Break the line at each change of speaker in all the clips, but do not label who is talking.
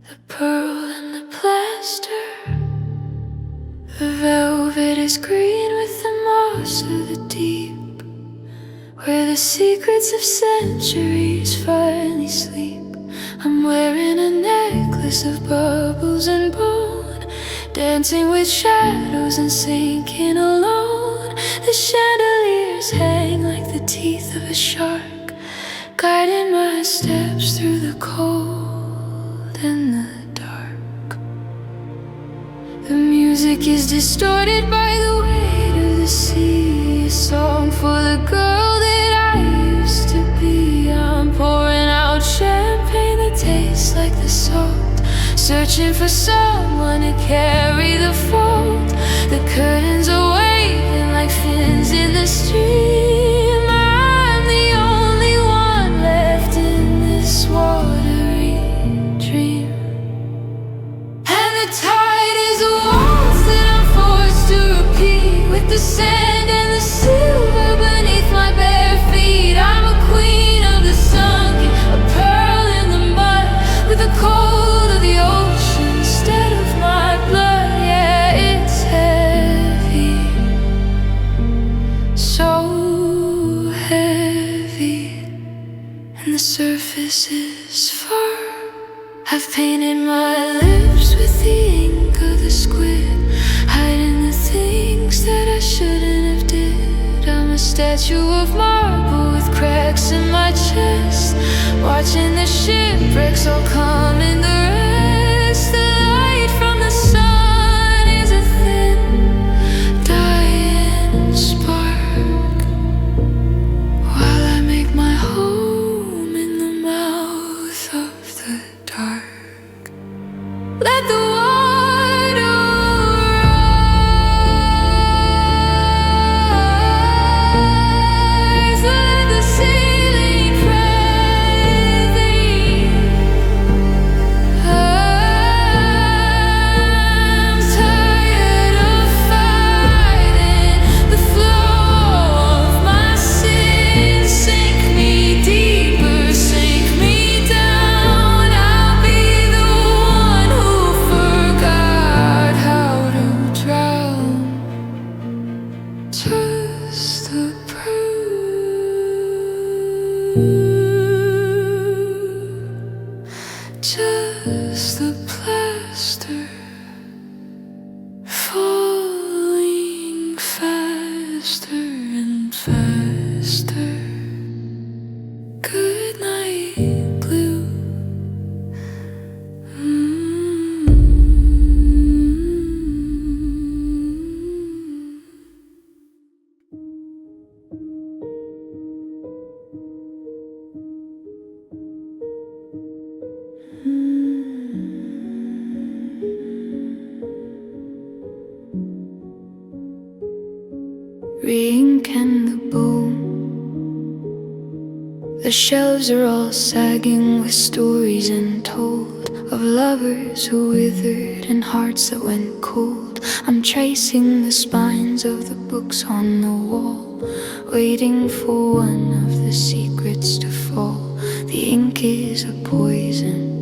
the pearl and the plaster. The velvet is green with the moss of the deep, where the secrets of centuries finally sleep. I'm wearing a necklace of bubbles and bone, dancing with shadows and sinking alone. The chandeliers hang like the teeth of a shark, guiding my steps through the cold and the dark. The music is distorted by the weight of the sea, a song for the girl that I used to be. I'm pouring out champagne that tastes like the salt, searching for someone to carry the fault. The curtains are waving like fins in the stream. I'm the only one left in this watery dream. And the tide is a waltz that I'm forced to repeat, with the sand and the silver beneath my bare feet. I'm a queen of the sunken, a pearl in the mud, with the cold of the ocean instead of my blood. Yeah, it's heavy, so heavy, and the surface is far. I've painted my lips with the ink of the squid, hiding the things that I shouldn't have did. I'm a statue of marble with cracks in my chest, watching the shipwrecks all come in the rest. The light from the sun is a thin, dying spark, while I make my home in the mouth of the dark. Let the water rise, let the ceiling breathe. I'm tired of fighting the flow of my sins. Sink me deeper, sink me down. I'll be the one who forgot how to drown. Just the proof, just the plaster, falling faster and faster. Good night, blue. Re-ink and the boom, the shelves are all sagging with stories untold of lovers who withered and hearts that went cold. I'm tracing the spines of the books on the wall, waiting for one of the secrets to fall. The ink is a poison,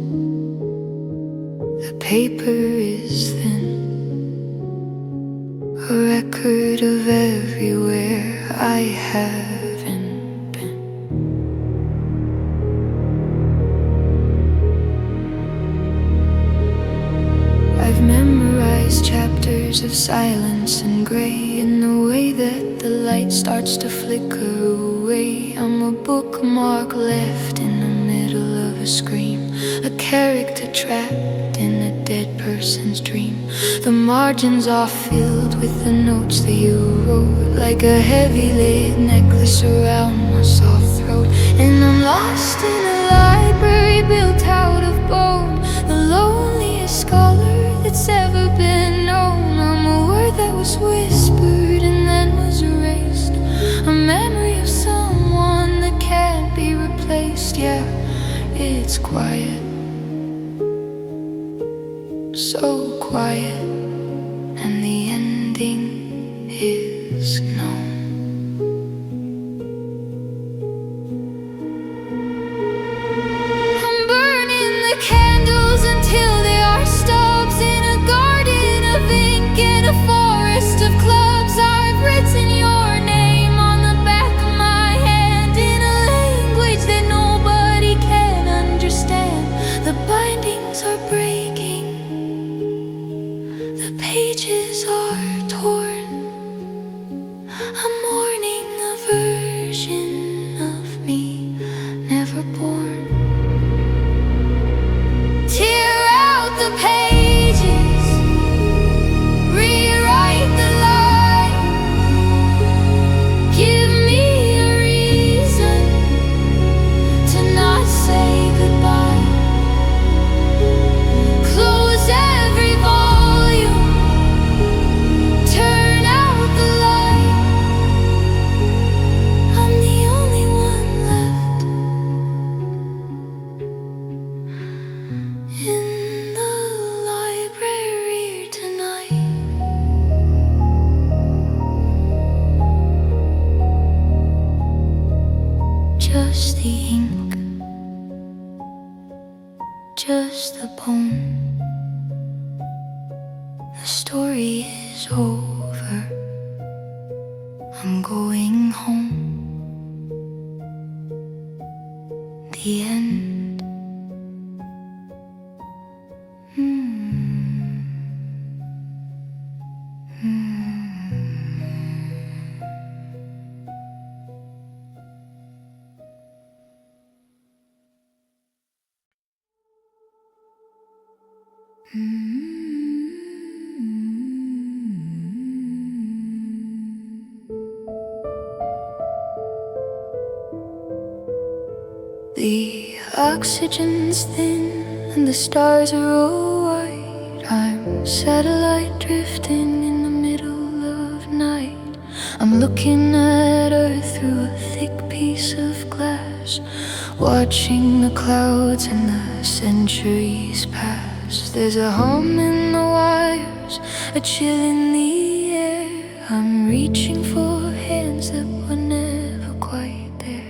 the paper is thin, a record of everywhere I haven't been. I've memorized chapters of silence and gray, in the way that the light starts to flicker away. I'm a bookmark left in the middle of a scream, a character trapped in a dead person's dream. The margins are filled with the notes that you wrote, like a heavy lead necklace around my soft throat. And I'm lost in a library built out of bone, the loneliest scholar that's ever been known. I'm a word that was whispered and then was erased, a memory of someone that can't be replaced. Yeah, it's quiet, so quiet, and the ending is known. I'm burning the candles until just the bone. The story is over. I'm going home. The end. The oxygen's thin and the stars are all white. I'm a satellite drifting in the middle of night. I'm looking at Earth through a thick piece of glass, watching the clouds and the centuries pass. There's a hum in the wires, a chill in the air. I'm reaching for hands that were never quite there.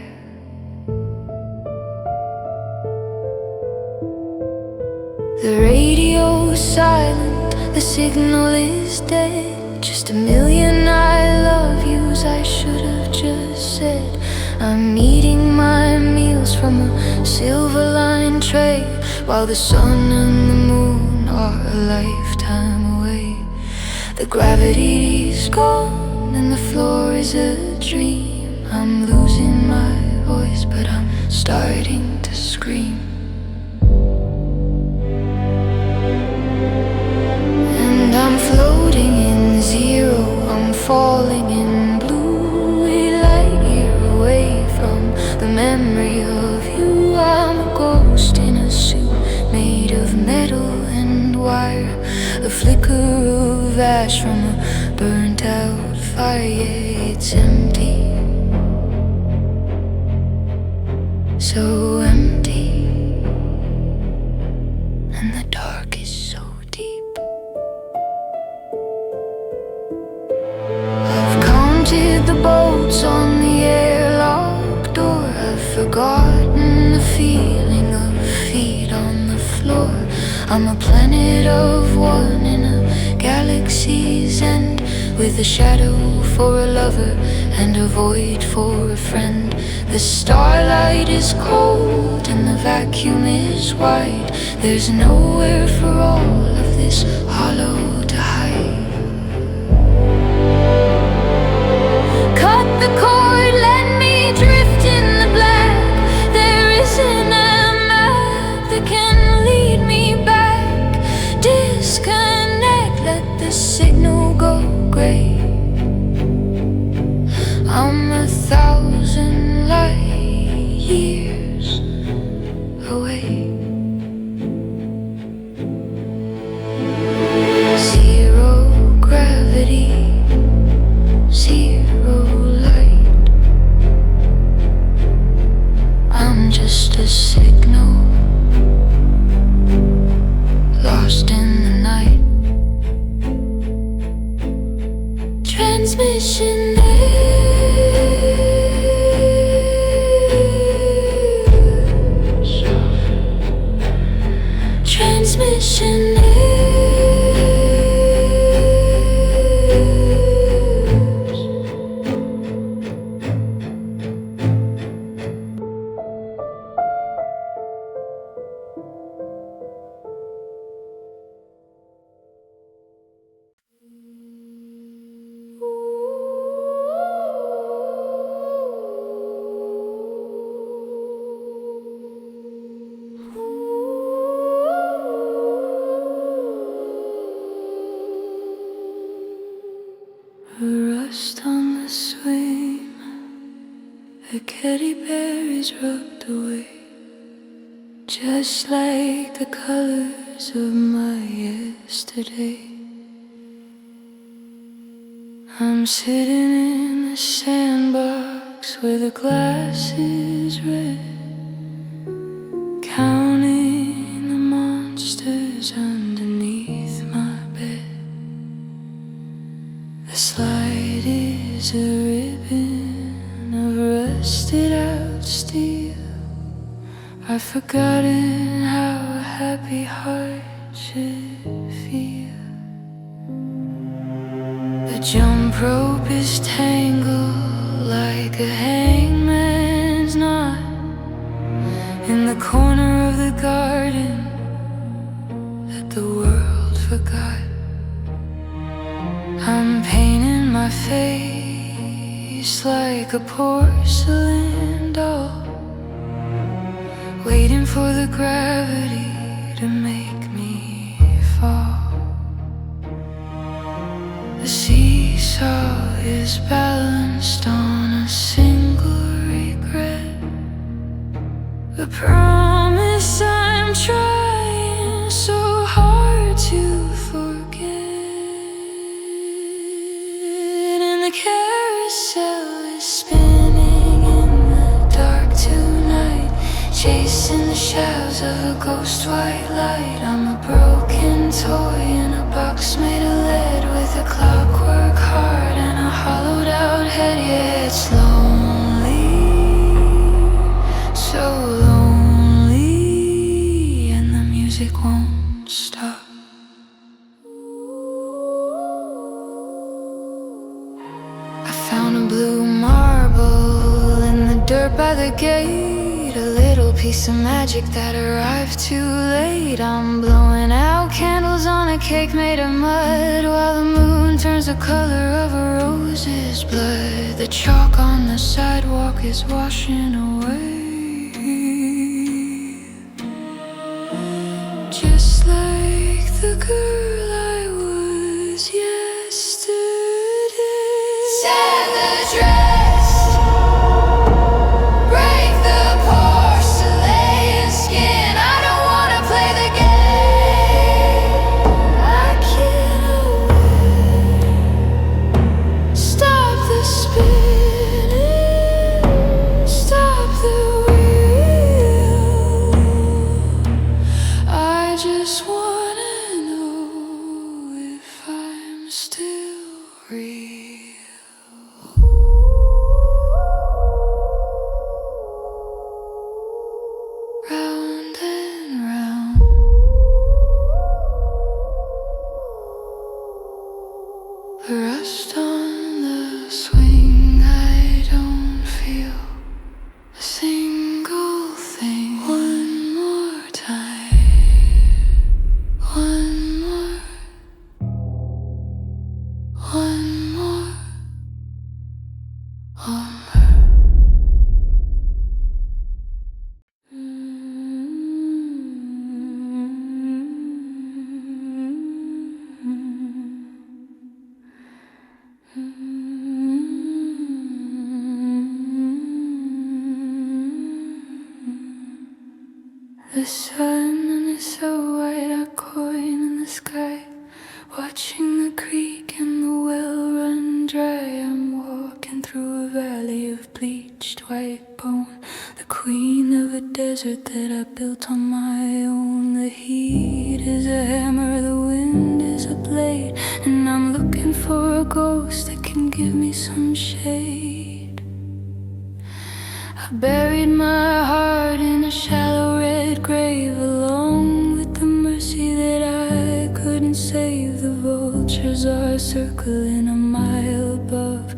The radio's silent, the signal is dead. Just a million I love yous I should have just said. I'm eating my meals from a silver-lined tray, while the sun and the moon are a lifetime away. The gravity's gone and the floor is a dream. I'm losing my voice, but I'm starting to scream. I'm floating in zero, I'm falling in blue, a light year away from the memory of you. I'm a ghost in a suit made of metal and wire, a flicker of ash from a burnt out fire. Yeah, it's empty, so empty, and the dark is so deep. The bolts on the airlock door. I've forgotten the feeling of feet on the floor. I'm a planet of one in a galaxy's end, with a shadow for a lover and a void for a friend. The starlight is cold and the vacuum is wide. There's nowhere for all of this hollow to hide. Cut the cord, let me drift in the black. There isn't a map that can lead me back. Disconnect, let the signal go gray. I'm 1,000 light years away. Zero gravity, zero light. I'm just a signal lost in the night. Transmission errors. Transmission errors. Rust on the swing, a teddy bear is rubbed away, just like the colors of my yesterday. I'm sitting in the sandbox where the glass is red, counting the monsters underneath my bed. The slide is a ribbon of rusted out steel. I've forgotten how happy rope is tangled like a hangman's knot in the corner of the garden that the world forgot. I'm painting my face like a porcelain doll, waiting for the gravity to make me fall. The seesaw is balanced on a single regret, a promise I'm trying so hard to forget. And the carousel is spinning in the dark tonight, chasing the shadows of a ghost white light. I'm a broken toy in a box made of lead, with a clockwork heart and a hollowed out head. Yeah, it's lonely, so lonely, and the music won't stop. I found a blue marble in the dirt by the gate, a little piece of magic that arrived too late. I'm blowing out candles on a cake made of mud, while the moon turns the color of a rose's blood. The chalk on the sidewalk is washing away, just like the girl I was yesterday. Set the dress, break the porcelain skin. I don't wanna play the game. I can't wait. Stop the spinning, stop the wheel. I just wanna know if I'm still real. Round and round, the rust on the swing. I don't feel a single thing. One more time, one more, one more, one more. The sun is so white, a coin in the sky, watching the creek and the well run dry. I'm walking through a valley of bleached white bone, the queen of a desert that I built on my own. The heat is a hammer, the wind is a blade, and I'm looking for a ghost that can give me some shade. I buried my heart in a shallow red grave, along with the mercy that I couldn't save. The vultures are circling a mile above,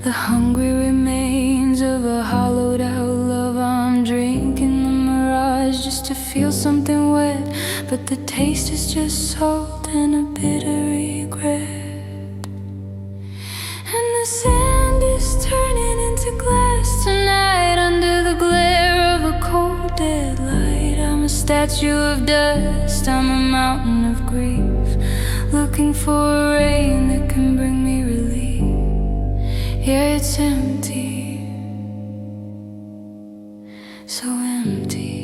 the hungry remains of a hollowed out love. I'm drinking the mirage just to feel something wet, but the taste is just salt and a bitter regret. And the sand is turning into glass tonight, under the glare of a cold dead light. I'm a statue of dust, I'm a mountain of grief, looking for rain that can bring me relief. Yeah, it's empty, so empty,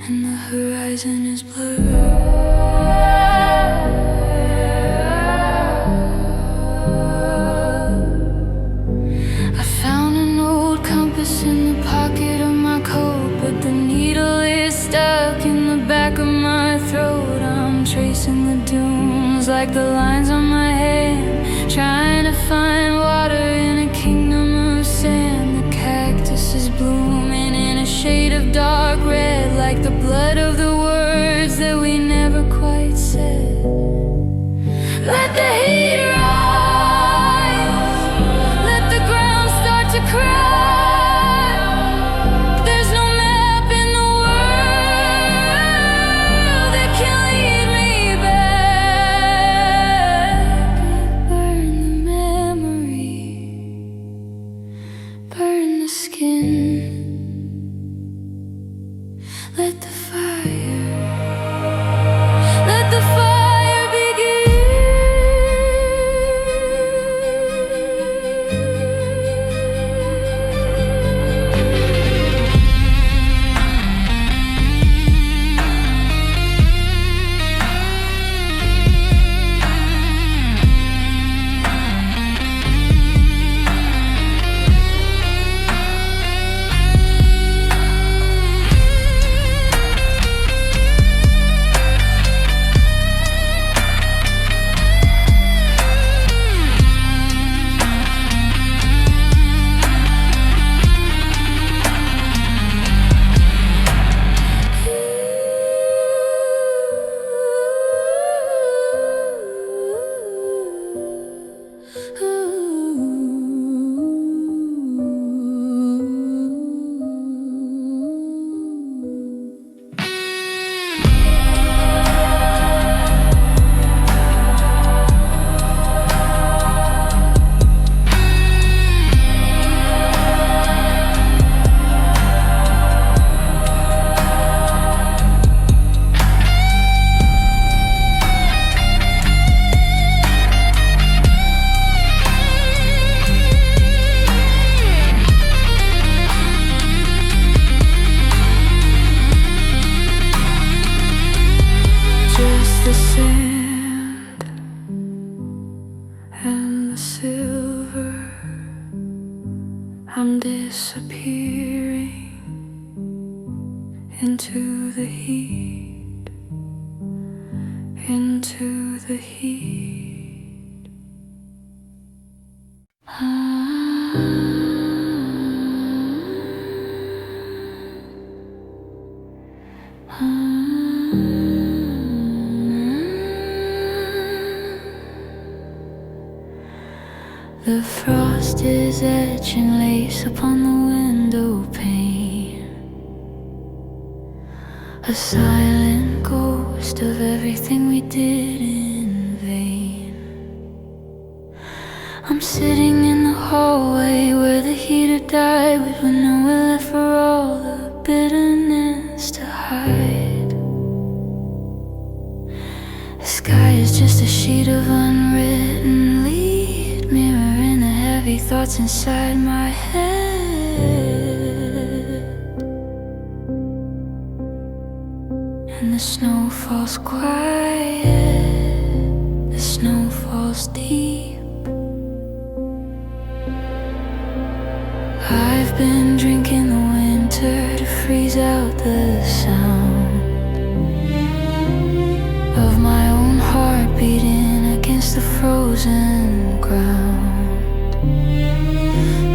and the horizon is blurred. I found an old compass in the pocket of my coat, but the needle is stuck in the back of my throat. I'm tracing the dunes like the lines on my hand, trying to find water in a kingdom of sand. The cactus is blooming in a shade of dark red, like the blood of the words that we never quite said. Let the heat rise. the sand and the silver. I'm disappearing into the heat, into the heat. The frost is etching lace upon the window pane, a silent ghost of everything we did in vain. I'm sitting in the hallway where the heater died, with nowhere left for all the bitterness to hide. The sky is just a sheet of unwritten lead, mirroring the heavy thoughts inside my head. And the snow falls quiet, the snow falls deep. I've been drinking the winter to freeze out the sound of my own heart beating against the frozen ground.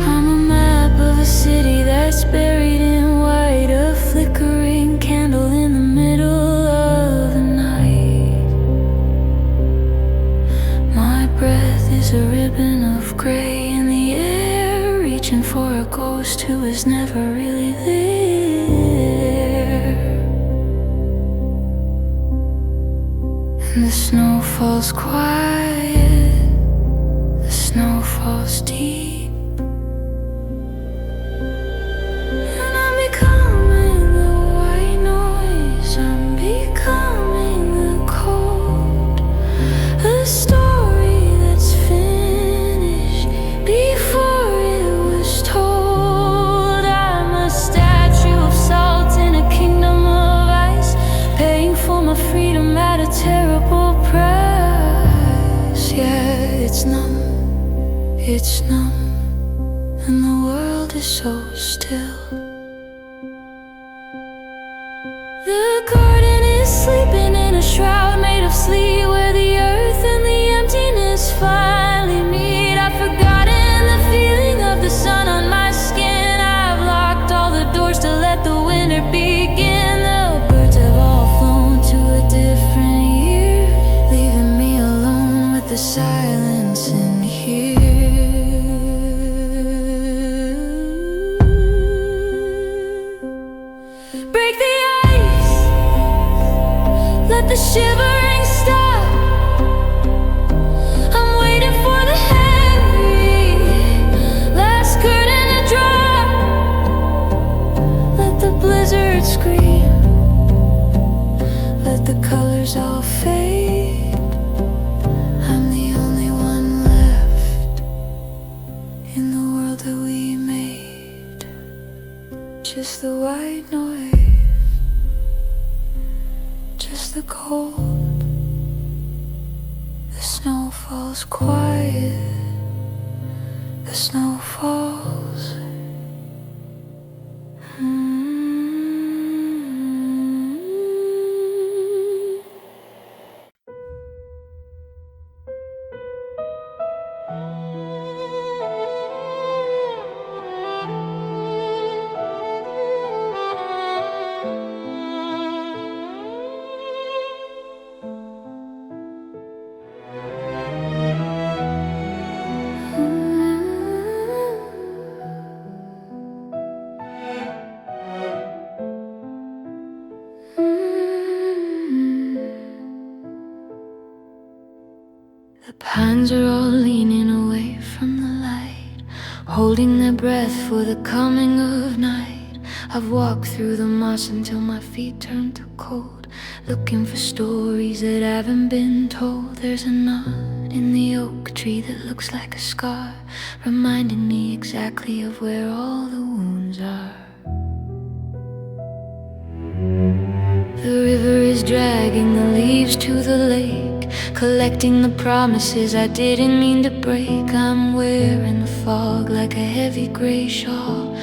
I'm a map of a city that's buried in white, a flickering candle in the middle of the night. My breath is a ribbon of gray in the air, reaching for a ghost who was never really there. And the snow falls quiet, the snow falls deep. And I'm becoming the white noise, I'm becoming the cold, the story that's finished before it was told. I'm a statue of salt in a kingdom of ice, paying for my freedom at a terrible price. Yeah, it's numb, and the world is so still. The garden is sleeping in a shroud made of sleet, where the earth and the emptiness finally meet. I've forgotten the feeling of the sun on my skin. I've locked all the doors to let the winter begin. The birds have all flown to a different year, leaving me alone with the silence in here. Break the ice, let the shivering stop. I'm waiting for the heavy last curtain to drop. Let the blizzard scream, let the colors all fade. I'm the only one left in the world that we made. Just the white noise, just the cold. The snow falls quiet, the snow falls. The pines are all leaning away from the light, holding their breath for the coming of night. I've walked through the moss until my feet turn to cold, looking for stories that haven't been told. There's a knot in the oak tree that looks like a scar, reminding me exactly of where all the wounds are. The river is breeze dragging the leaves to the lake, collecting the promises I didn't mean to break. I'm wearing the fog like a heavy gray shawl,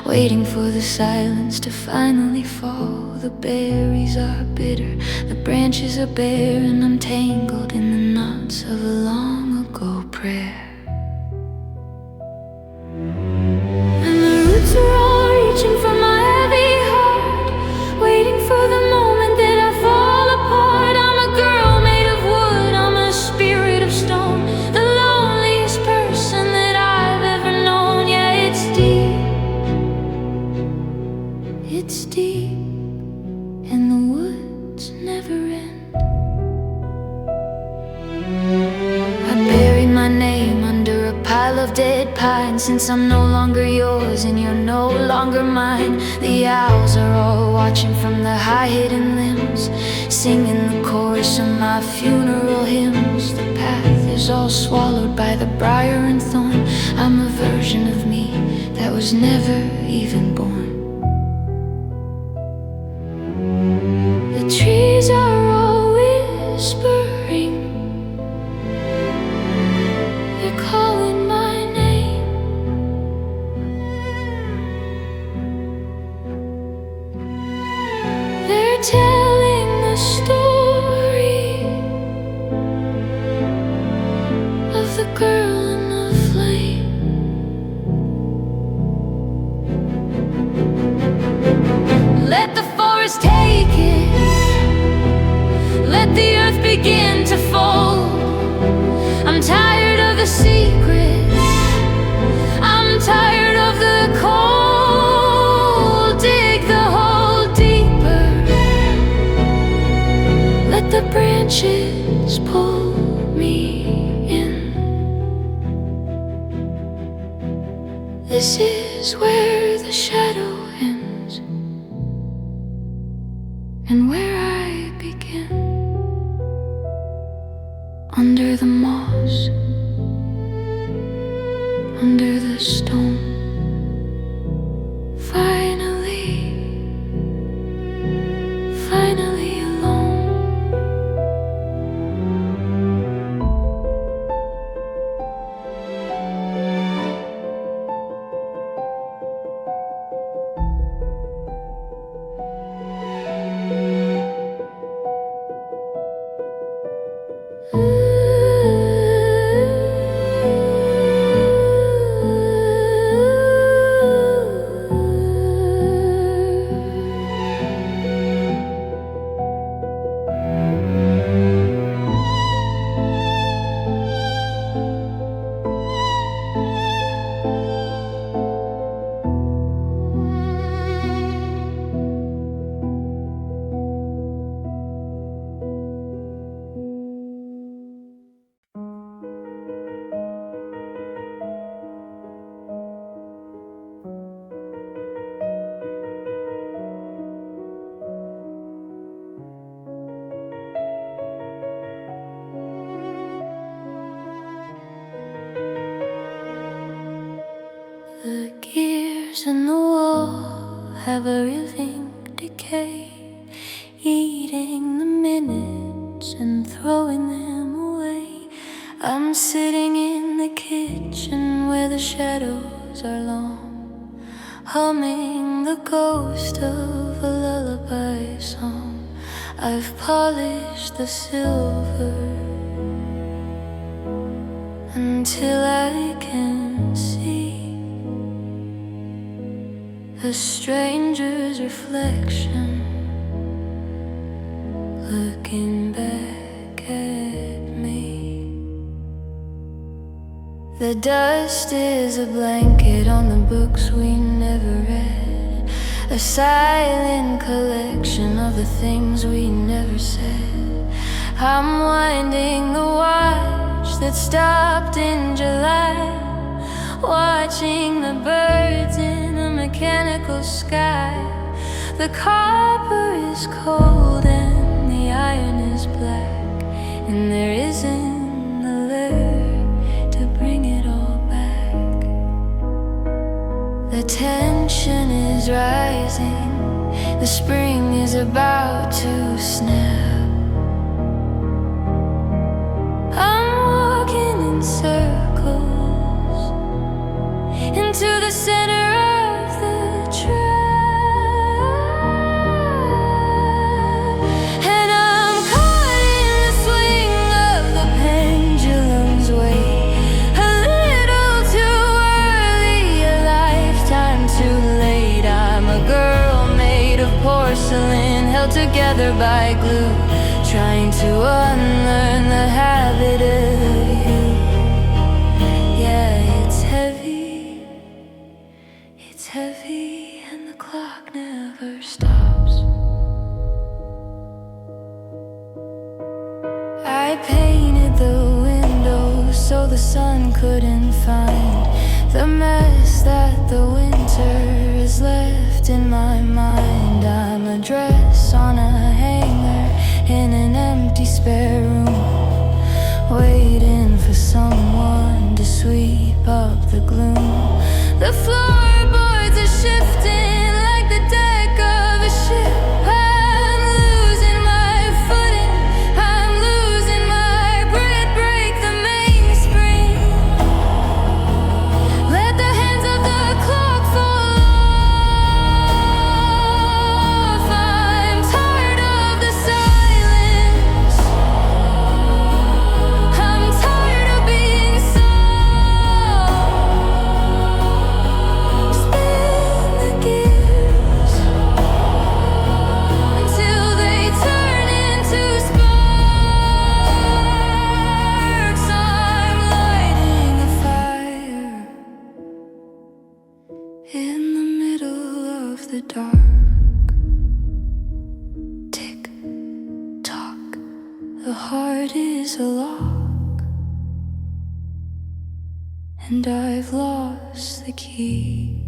waiting for the silence to finally fall. The berries are bitter, the branches are bare, and I'm tangled in the knots of a long ago prayer. And the roots are all reaching for my heavy heart, waiting for the moment that I fall apart. I'm a girl made of wood, I'm a spirit of stone, the loneliest person that I've ever known. Yeah, it's deep, it's deep, and the woods never end. I buried my name under a pile of dead pines, since I'm no longer yours and you're no longer mine. The owls are all watching from the high hidden limbs, singing the chorus of my funeral hymns. The path is all swallowed by the briar and thorn. I'm a version of me that was never even born. The trees are all whispering, they're calling my name. They're telling the story of the girl in the flame. Let the forest take it, let the earth begin to fold. I'm tired of the secrets, I'm tired of the cold. Dig the hole deeper, let the branches pull me in. This is where the shadow ends and where I begin. Under the moss, under the stone, finally, finally alone. The gears in the wall have a rhythmic decay, eating the minutes and throwing them away. I'm sitting in the kitchen where the shadows are long, humming the ghost of a lullaby song. I've polished the silver until I can see a stranger's reflection looking back at me. The dust is a blanket on the books we never read, a silent collection of the things we never said. I'm winding the watch that stopped in July, watching the birds in a mechanical sky. The copper is cold and the iron is black, and there isn't a lure to bring it all back. The tension is rising, the spring is about to snap. together by glue, trying to unlearn the habit of you. Yeah, it's heavy, and the clock never stops. I painted the windows so the sun couldn't find the mess that the winter has left in my mind. I'm a dress on a hanger in an empty spare room, waiting for someone to sweep up the gloom. The floorboards are shifting like the deck of a ship. I'm losing my footing, I'm losing my breath. Break the mainspring, let the hands of the clock fall off. I'm tired of the silence, I'm tired of being soft. Spin the gears until they turn into sparks. I'm lighting a fire in the middle of the dark. Tick tock, the heart is a lock, and I've lost the key.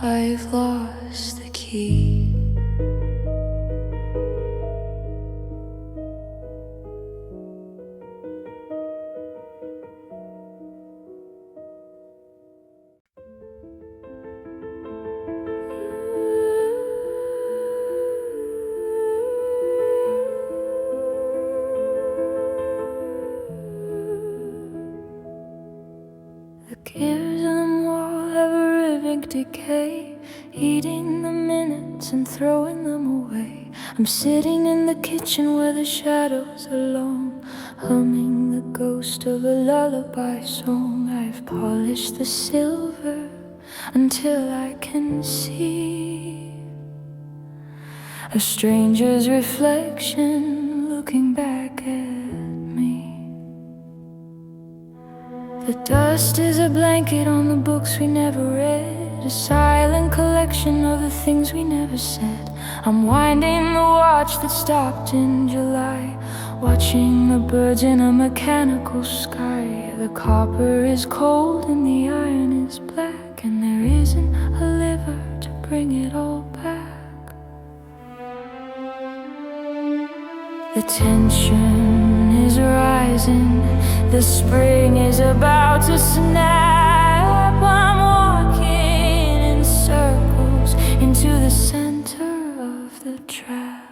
I've lost the key. The gears on the wall have a rhythmic decay, eating the minutes and throwing them away. I'm sitting in the kitchen where the shadows are long, humming the ghost of a lullaby song. I've polished the silver until I can see a stranger's reflection looking back at me. The dust is a blanket on the books we never read, a silent collection of the things we never said. I'm winding the watch that stopped in July, watching the birds in a mechanical sky. The copper is cold and the iron is black, and there isn't a liver to bring it all back. The tension is rising, the spring is about to snap. I'm walking in circles into the center of the trap,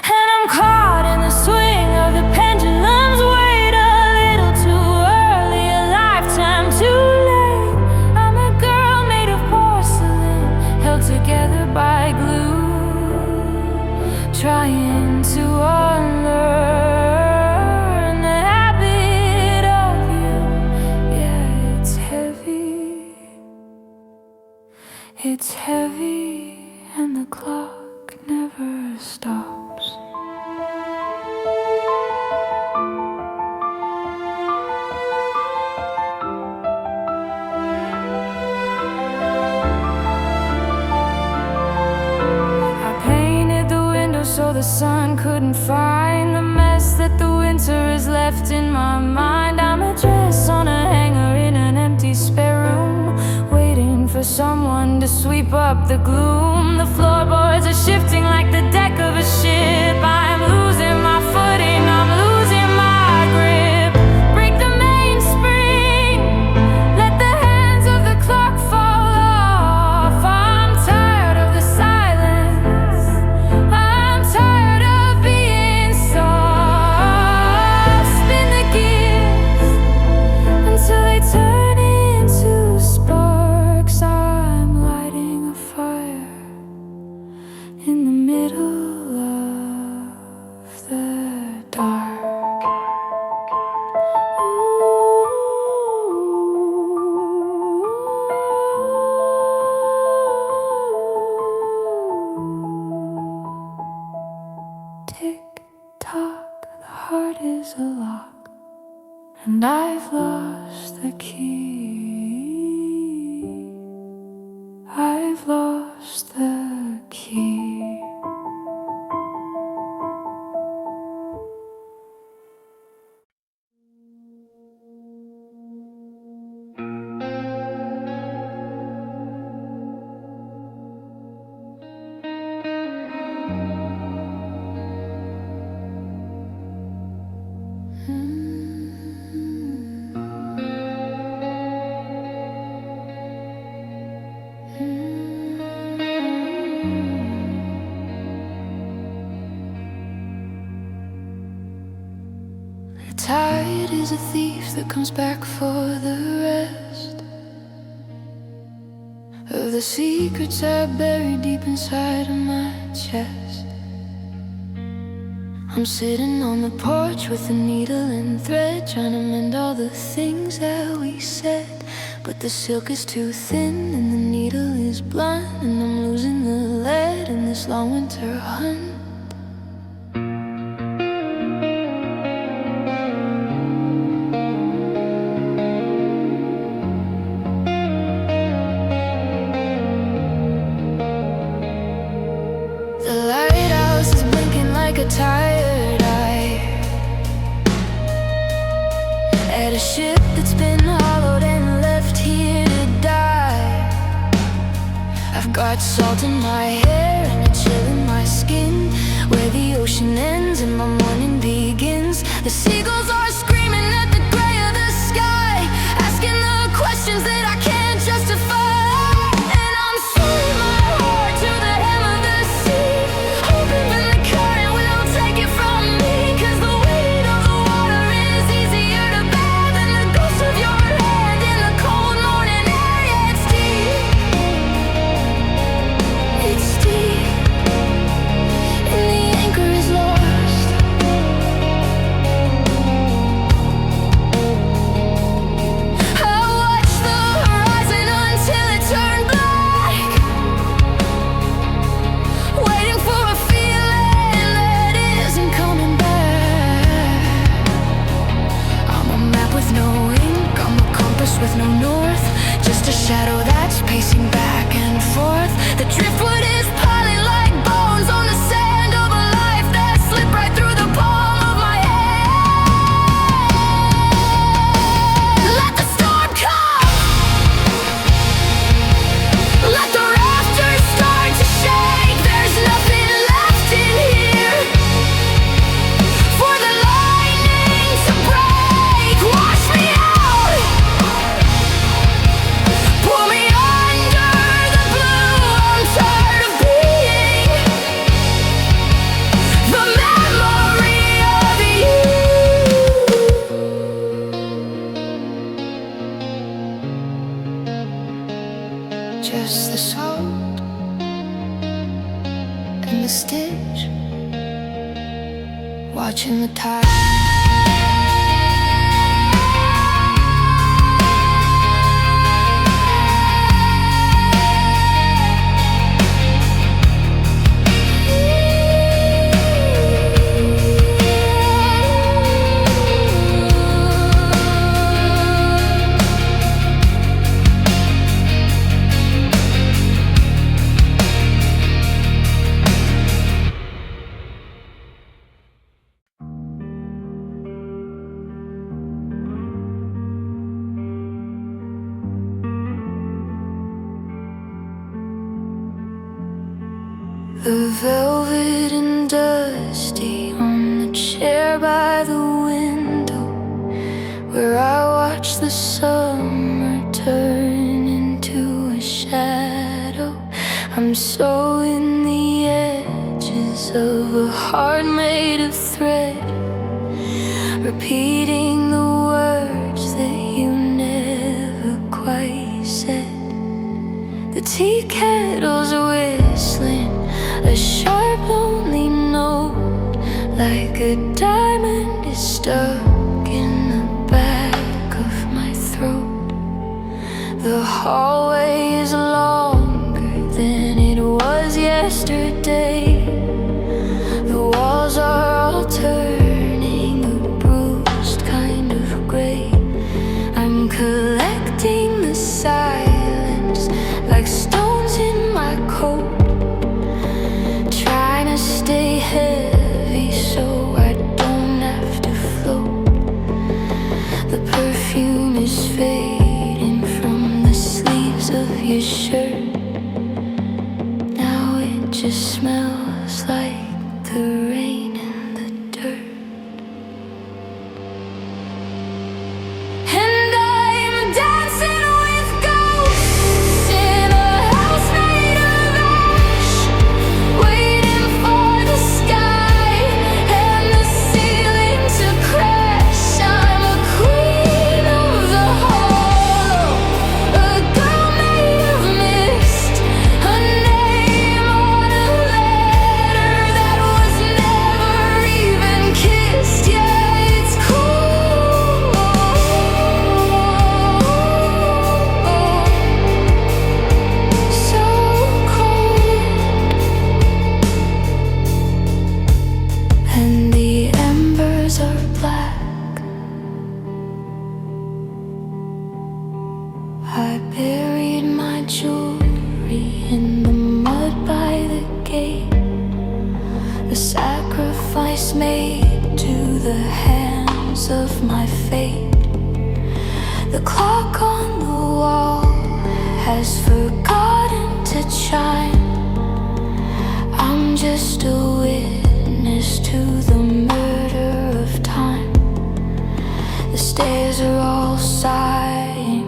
and I'm caught in the swing of the pendulum's weight. A little too early, a lifetime too late. I'm a girl made of porcelain, held together by glue, trying to unlearn the habit of you. Yeah, it's heavy, and the clock never stops. I painted the window so the sun couldn't find the mess that the winter has left in my mind. I'm a dress on a hanger in an empty spare room, waiting for someone to sweep up the gloom. The floorboards are shifting like the deck of a ship. I'm losing my footing, I'm losing my grip. Break the mainspring, let the hands of the clock fall off. I'm tired of the silence, I'm tired of being soft. Spin the gears until they turn into sparks. I'm lighting a fire is a lock, and I've lost the key. I've lost the key. The tide is a thief that comes back for the rest of the secrets I buried deep inside of my chest. I'm sitting on the porch with a needle and thread, trying to mend all the things that we said. But the silk is too thin and the needle is blunt, and I'm losing the lead in this long winter hunt. The lighthouse is blinking like a tired eye at a ship that's been hollowed and left here to die. I've got salt in my hair and a chill in my skin, where the ocean ends and my morning begins. The seagulls are screaming at the gray of the sky, asking the questions that I can't justify. And I'm sending my heart to the hem of the sea, hoping that the current will take it from me. 'Cause the weight of the water is easier to bear than the ghost of your hand in the cold morning air. Yeah, it's deep, it's deep, and the anchor is lost. I watched the horizon until it turned black, waiting for a feeling that isn't coming back. I'm a map with no ink, I'm a compass with no north, just a shadow that's pacing back and forth. The driftwood is piling like bones on the sand of a life that slipped right through the palm of my hand. Let the storm come, let the rafters start to shake. There's nothing left in here for the lightning to break. Wash me out, pull me under the blue. I'm tired of being the memory of you. Just the salt and the stitch, watching the tide. The velvet and dusty on the chair by the window, where I watch the summer turn into a shadow. I'm sewing the edges of a heart made of thread, repeating the words that you never quite said. The tea kettle's whistling a sharp, lonely note, like a diamond is stuck in the back of my throat. The hallway is longer than it was yesterday. The walls are all turning a bruise. smells like the rain in the dirt. And I'm dancing with ghosts in a house made of ash, waiting for the sky and the ceiling to crash. I'm a queen of the hollow, a girl made of mist, a name on a letter that was never even kissed. Yeah, it's cool, so cold. And the embers are black. I buried my jewelry in the mud by the gate, a sacrifice made to the hands of my fate. The clock on the wall has forgotten to chime. I'm just a witness to the murder of time. The stairs are all sighing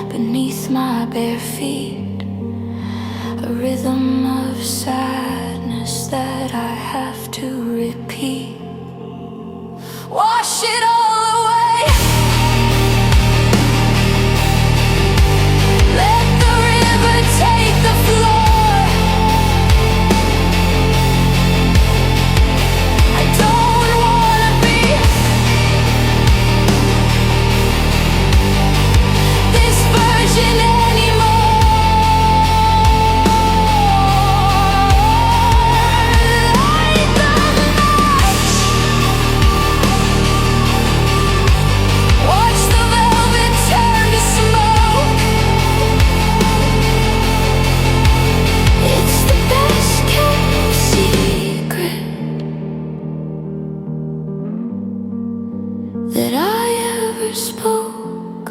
beneath my bare feet, a rhythm of sadness that I have to repeat. Wash it all away. Let the river take the floor. I don't wanna be this virgin anymore. Light the match. Watch the velvet turn to smoke. It's the best kept secret that I ever spoke.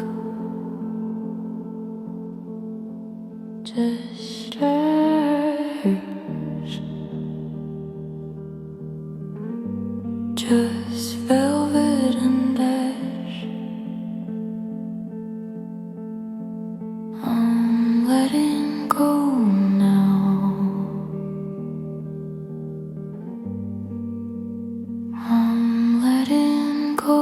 Just hers, just velvet and ash. I'm letting go now. I'm letting go.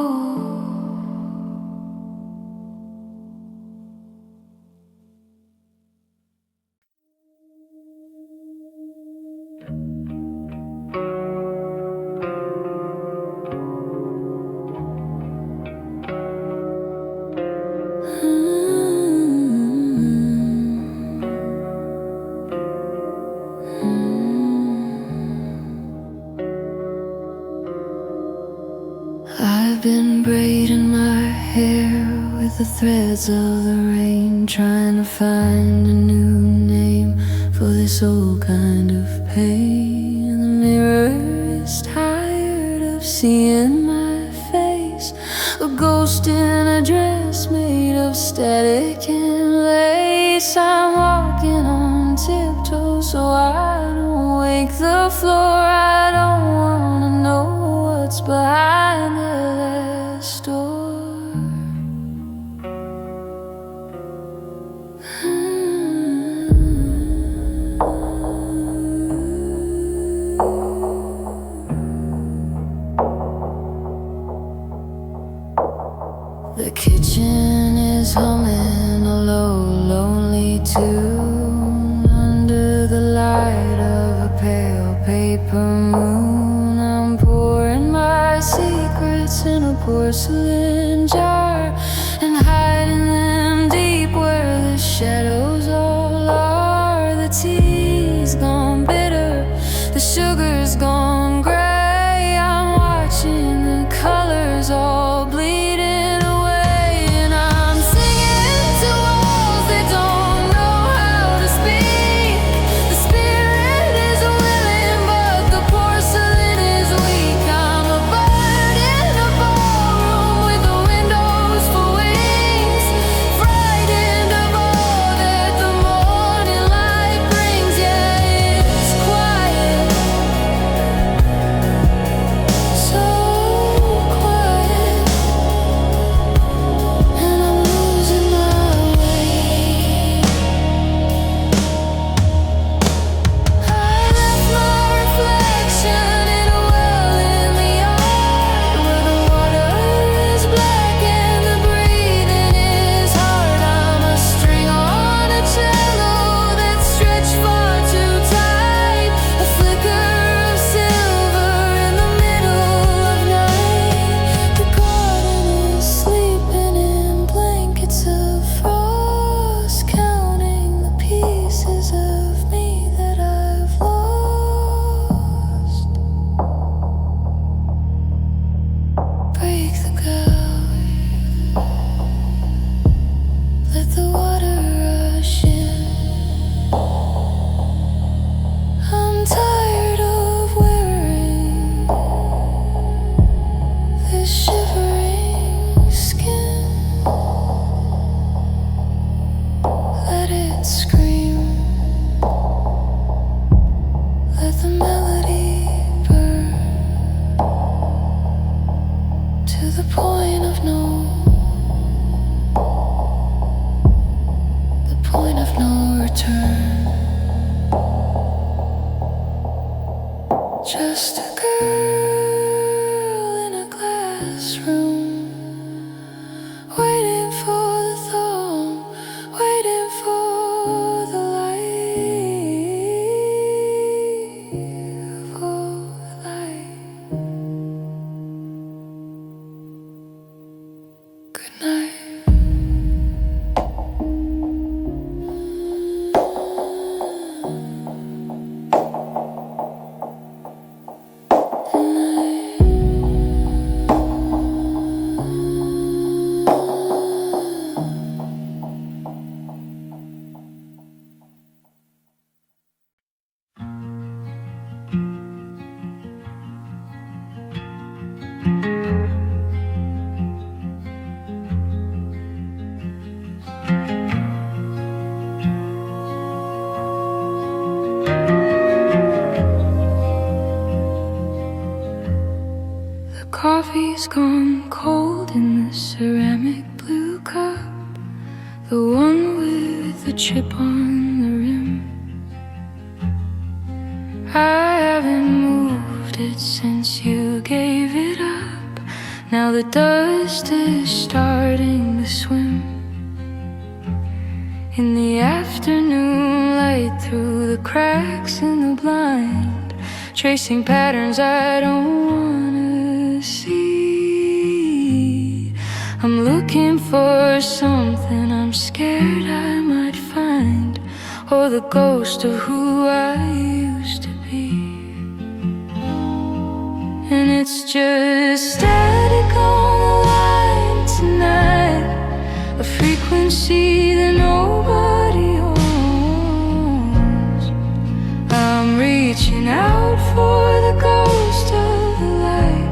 I've been braiding my hair with the threads of the rain, trying to find a new name for this old kind of pain. The mirror is tired of seeing my face, a ghost in a dress made of static and lace. I'm walking on tiptoes so I don't wake the floor. I don't wanna know what's behind the last door. The kitchen is humming a low, lonely tune under the light of a pale paper moon. I'm pouring my secrets in a porcelain jar and hiding them deep where the shadows all are. The tea's gone bitter, the sugar's gone gray. I'm watching the colors all bleeding away, and I'm singing to walls that don't know how to speak. The spirit is willing, but the porcelain is weak. I'm a bird in a ballroom with the windows for wings, frightened of all that the morning light brings. Yeah, it's quiet. Just a girl in a classroom, waiting for the thaw, waiting for the light, for the light. Good night. Coffee's gone cold in the ceramic blue cup, the one with the chip on the rim. I haven't moved it since you gave it up. Now the dust is starting to swim. In the afternoon light through the cracks in the blind, tracing patterns I don't wanna see. I'm looking for something I'm scared I might find, or the ghost of who I used to be. And it's just static on the line tonight, a frequency that nobody owns. I'm reaching out for the ghost of the light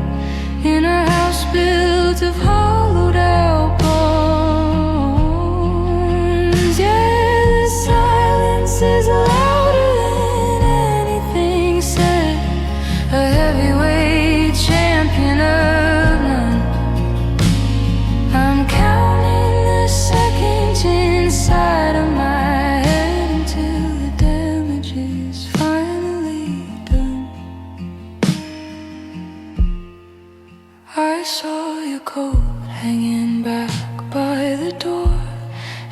in a house built of hollowed out bones. Yeah, the silence is louder than anything said, a heavyweight champion of none. I'm counting the seconds inside of my head until the damage is finally done. I saw your coat hanging back by the door.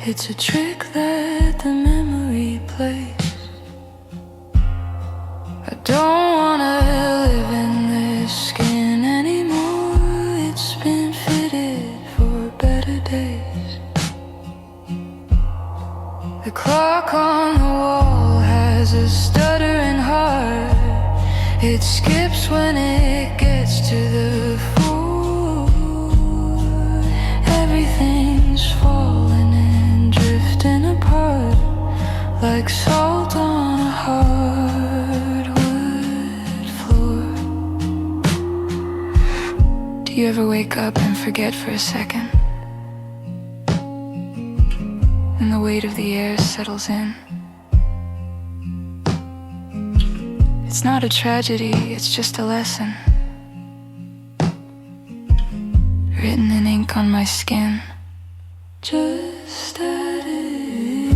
It's a trick that the memory plays. I don't wanna live in this skin anymore. It's been fitted for better days. The clock on the wall has a stuttering heart. It skips when it gets to the floor. Everything's falling and drifting apart, like salt on a hardwood floor. Do you ever wake up and forget for a second, and the weight of the air settles in? It's not a tragedy, it's just a lesson, written in ink on my skin. Just a day,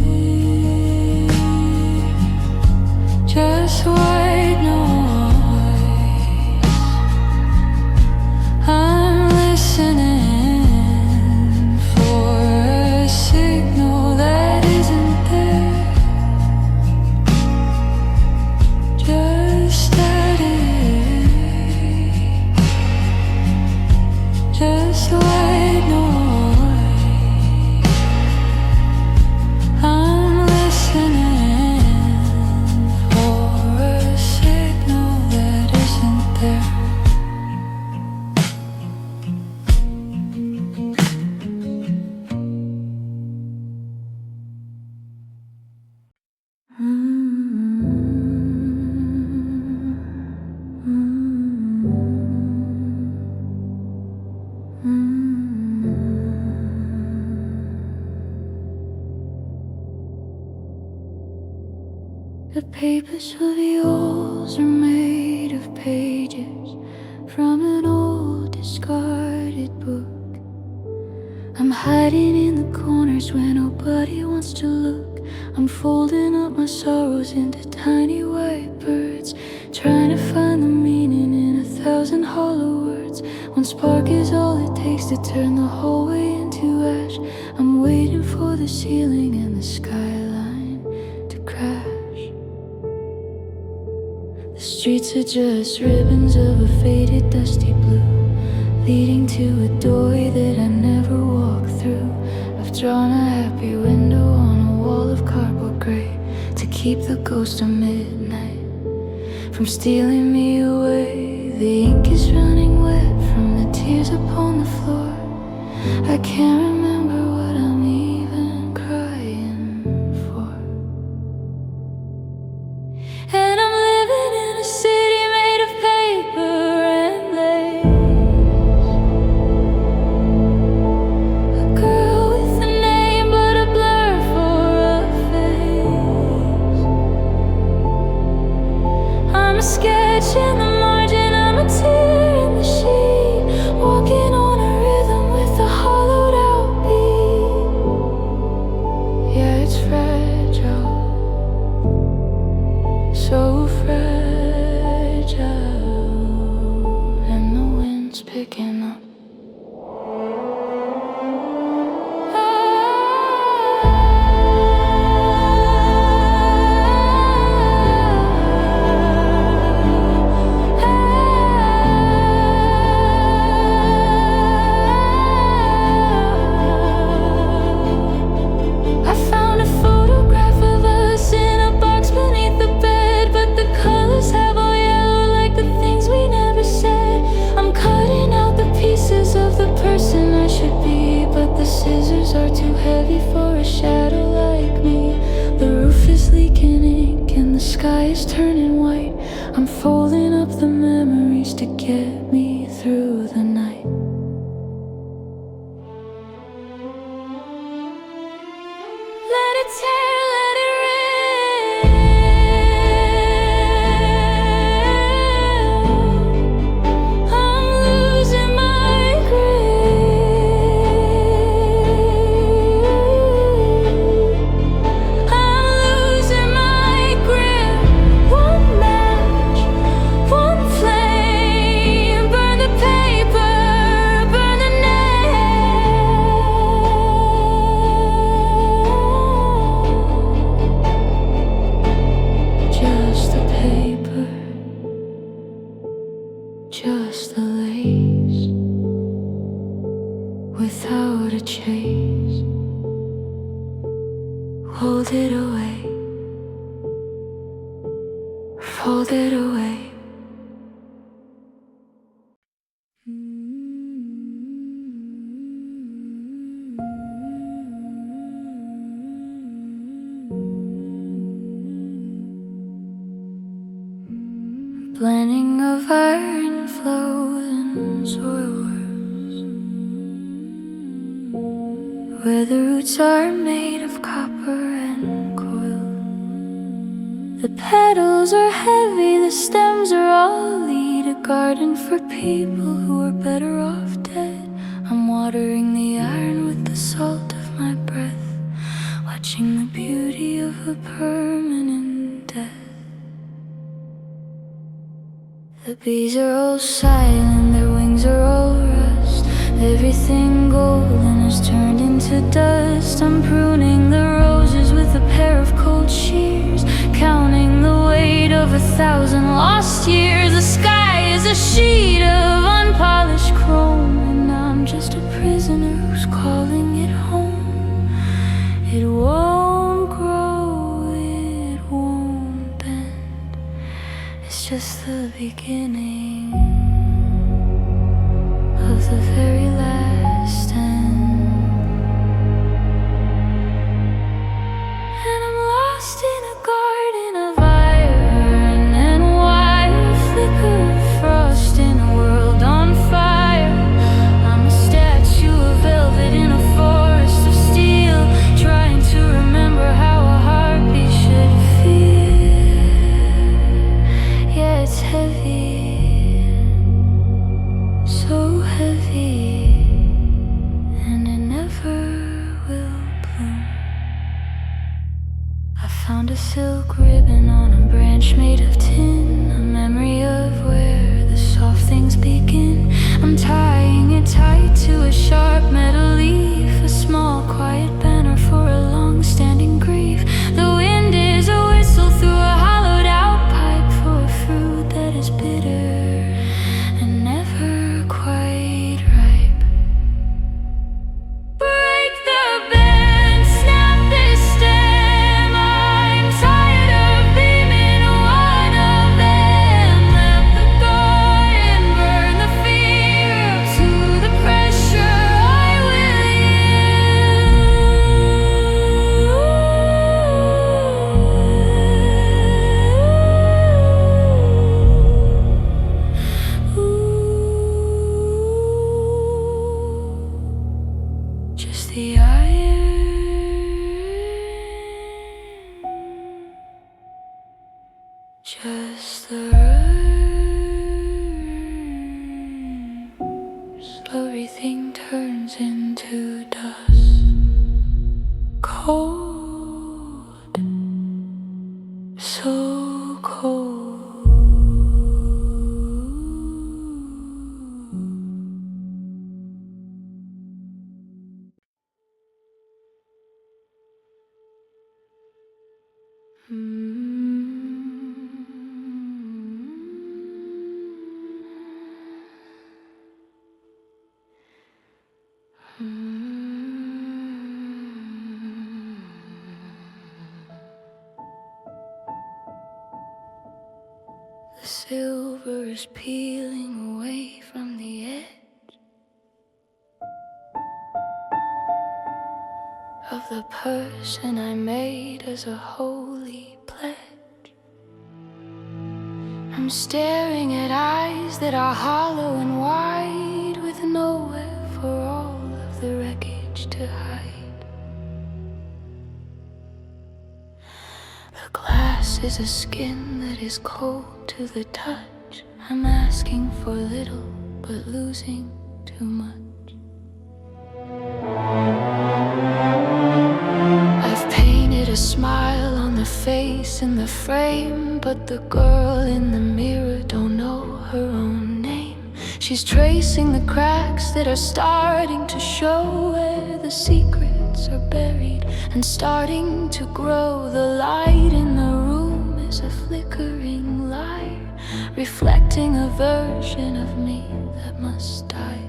just white noise. I'm listening for a signal that isn't there. Just just white noise. I'm listening for a signal that isn't there. The papers of yours are made of pages from an old discarded book. I'm hiding in the corners where nobody wants to look. I'm folding up my sorrows into tiny white birds, trying to find the meaning One spark is all it takes to turn the whole way into ash. I'm waiting for the ceiling and the skyline to crash. The streets are just ribbons of a faded dusty blue, leading to a doorway that I never walked through. I've drawn a happy window on a wall of cardboard gray to keep the ghost of midnight from stealing me away. The ink is running wet from the tears upon the floor. I can't remember what I'm even crying for. And I'm living in a city made of paper and lace. A girl with a name but a blur for a face. I'm a sketch in the margin, I'm a tear in the sheet, walking on a rhythm with a hollowed out beat. Yeah, it's fragile, so fragile, and the wind's picking up. I found a photograph of us in a box beneath the bed, but the colors have all yellow like the things we never said. I'm cutting out the pieces of the person I should be, but the scissors are too heavy for a shadow like me. The roof is leaking ink and the sky is turning white. I'm folding up the memories to get me through the night. Let it tear, let it rip. I'm losing my grip. I'm losing my grip. One match, one flame, burn the paper, burn the just the paper, just the lace, without a chase. Hold it away, fold it away. Blending of iron flows and soil works, where the roots are made of copper and coil. The petals are heavy, the stems are all lead, a garden for people who are better off dead. I'm watering the iron with the salt of my breath, watching the beauty of a permanent death. The bees are all silent, their wings are all rust. Everything golden has turned into dust. I'm pruning the roses with a pair of cold shears, counting the weight of 1,000 lost years. The sky is a sheet of unpolished chrome, and I'm just a prisoner who's calling it home. It won't grow, it won't bend. It's just the beginning of the very last end. And I'm lost in a garden of iron and wire, flicker of frost in a world on fire. I'm a statue of velvet in a forest of steel, trying to remember how a heartbeat should feel. Yeah, it's heavy, so heavy. I'm tying it tight to a sharp metal leaf, a small quiet banner for a long-standing grief. The wind is a whistle through a hollowed out pipe for a fruit that is bitter and never quite ripe. Break the bend, snap this stem. I'm tired of being one of them. Let the garden burn the fear to the pressure I will yield. Just the iron, just the roots. Everything turns into dust. Cold, so cold. The silver is peeling away from the edge of the person I made as a holy pledge. I'm staring at eyes that are hollow and wide, with nowhere for all of the wreckage to hide. The glass is a skin that is cold to the touch. I'm asking for little, but losing too much. I've painted a smile on the face in the frame, but the girl in the mirror don't know her own name. She's tracing the cracks that are starting to show, where the secrets are buried and starting to grow. The light in the room is a flickering light, reflecting a version of me that must die.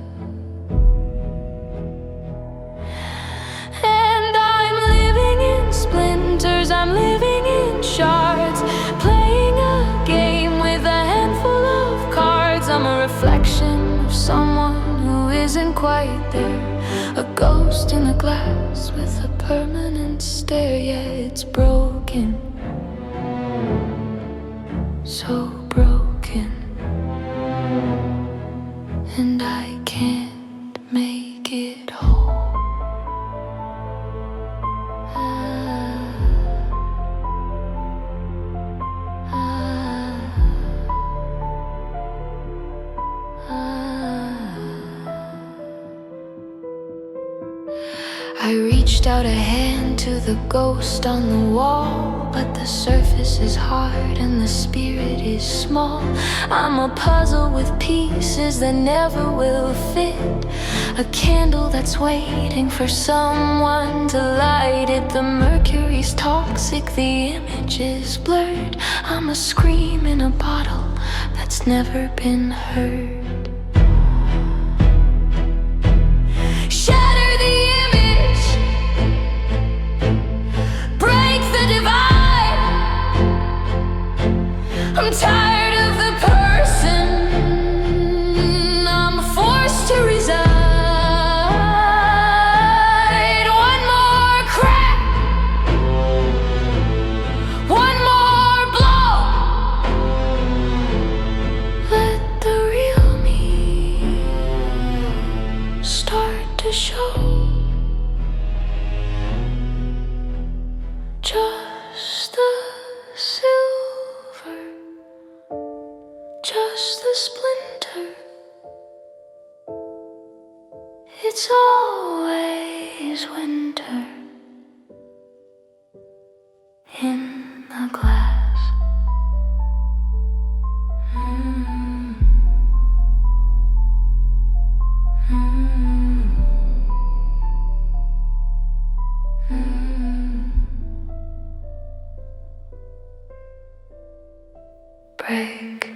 And I'm living in splinters, I'm living in shards, playing a game with a handful of cards. I'm a reflection of someone who isn't quite there, a ghost in a glass with a permanent stare. Yeah, it's broken, so broken, and I can't make it whole. I reached out a hand to the ghost on the wall, but the surface is hard and the spirit is small. I'm a puzzle with pieces that never will fit, a candle that's waiting for someone to light it. The mercury's toxic, the image is blurred. I'm a scream in a bottle that's never been heard. Shatter the image, break the divide. I'm tired of the person, I'm forced to reside. One more crack, one more blow. Let the real me start to show. Just the silver, just the splinter. It's always winter in the glass. break.